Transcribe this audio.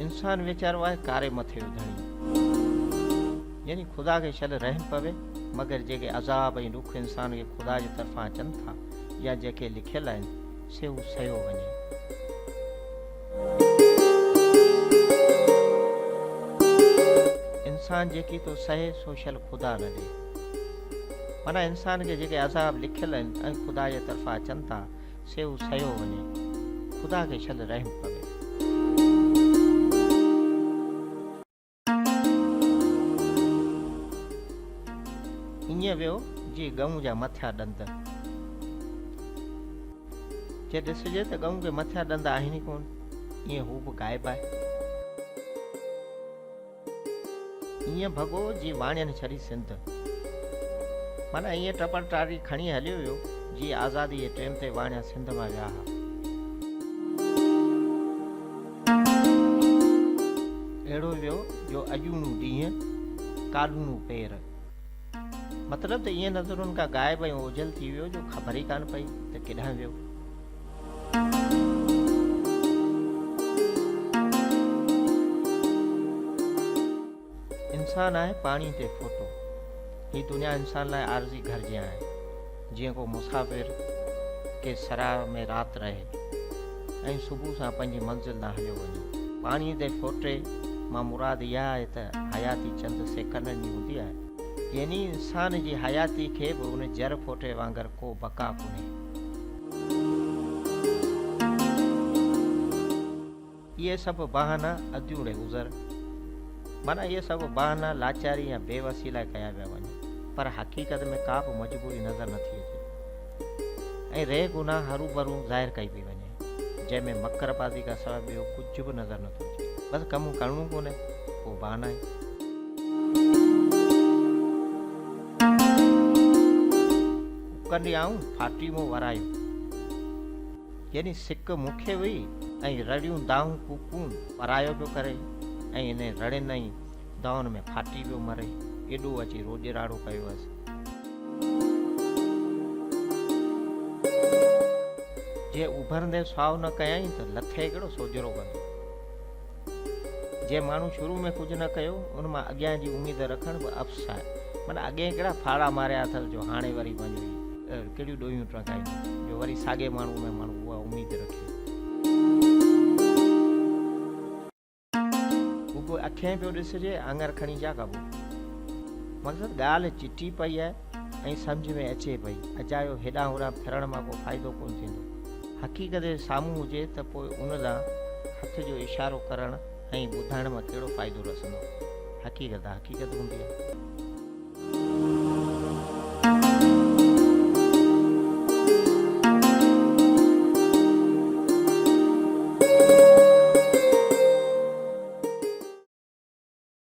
इंसान वीचारो आहे कारे मथे धणी, यानी खुदा के शल रहम पवे, मगर जेके अज़ाब ऐं दुख इंसान के खुदा जी तरफां अचनि था या जेके लिखियल आहिनि से हू सयो वञे। इंसान जेकी तो सहे सो शल खुदा न ॾे, माना इंसान के जेके अज़ाब लिखियल आहिनि ऐं खुदा जे तरफां अचनि था से हू सयो वञे, खुदा के शल रहम पवे। ईअं वियो जी गऊं जा मथिया ॾंद, जे ॾिसजे त गऊं के मथिया ॾंद आहिनि ई कोन, ईअं हू बि गाइबु आहे। ईअं भॻो जी वाणियनि छॾी सिंध, माना ईअं टपर टारी खणी हलियो वियो जी आज़ादी जे टेम ते वाणिया सिंध मां विया हुआ। अहिड़ो वियो जो अॼूणूं ॾींहं काॾूणूं पेर, मतिलब त ईअं नज़रुनि खां गाइब ऐं ओझल थी वियो जो ख़बर ई कान पई त केॾांहुं वियो। इंसान आहे पाणी ते फोटो, ही दुनिया इंसान लाइ आरज़ी घर जीअं आहे, जीअं को मुसाफ़िर के सराय में राति रहे ऐं सुबुह सां पंहिंजी मंज़िल ॾांहुं हलियो वञे। पाणी ते फोटे मां मुराद इहा आहे त हयाती चंद सेकंडनि जी हूंदी आहे, यानी इंसान जी हयाती खे बि उन जर फोटे वांगुरु को बका कोन्हे। इहे सभु बहाना अधूरे गुज़र, माना इहे सभु बहाना लाचारी या बेवसी लाइ कया पिया वञनि, पर हक़ीक़त में का बि मजबूरी नज़र नथी अचे ऐं रे गुनाह हरू भरू ज़ाहिर कई पई वञे, जंहिंमें मकरबाज़ी खां सवाइ ॿियो कुझु बि नज़र नथो अचे। बसि कमु करिणो कोन्हे, पोइ बहाना आहे। कंडियाऊं फाटी मूं वरायो, यानी सिक मूंखे हुई ऐं रड़ियूं दाऊं कूकूं वरायो पियो करे ऐं इन रड़ियुनि ऐं दाउनि में फाटी पियो मरे, एॾो अची रोॼराड़ो कयो हुअसि। जे उभरंदे साव न कयईं त लथे कहिड़ो सोजरो कंदो। जे माण्हू शुरू में कुझु न कयो उन मां अॻियां जी उमेद रखणु बि अफ़स आहे, माना अॻे कहिड़ा फाड़ा मारिया अथसि जो हाणे वरी पंहिंजो कहिड़ियूं ॾोहियूं टकायूं जो वरी साॻे माण्हू में माण्हू उहा उमेद रखे। उहो अखियां पियो ॾिसजे आङर खणी जा कबो, मक़सदु ॻाल्हि चिटी पई आहे ऐं सम्झ में अचे पई, अजायो हेॾां होॾां फिरण मां को फ़ाइदो कोन थींदो। हक़ीक़त जे साम्हूं हुजे त पोइ उन लाइ हथ जो इशारो करणु ऐं ॿुधाइण मां कहिड़ो फ़ाइदो रसंदो। हक़ीक़त हक़ीक़त हूंदी आहे।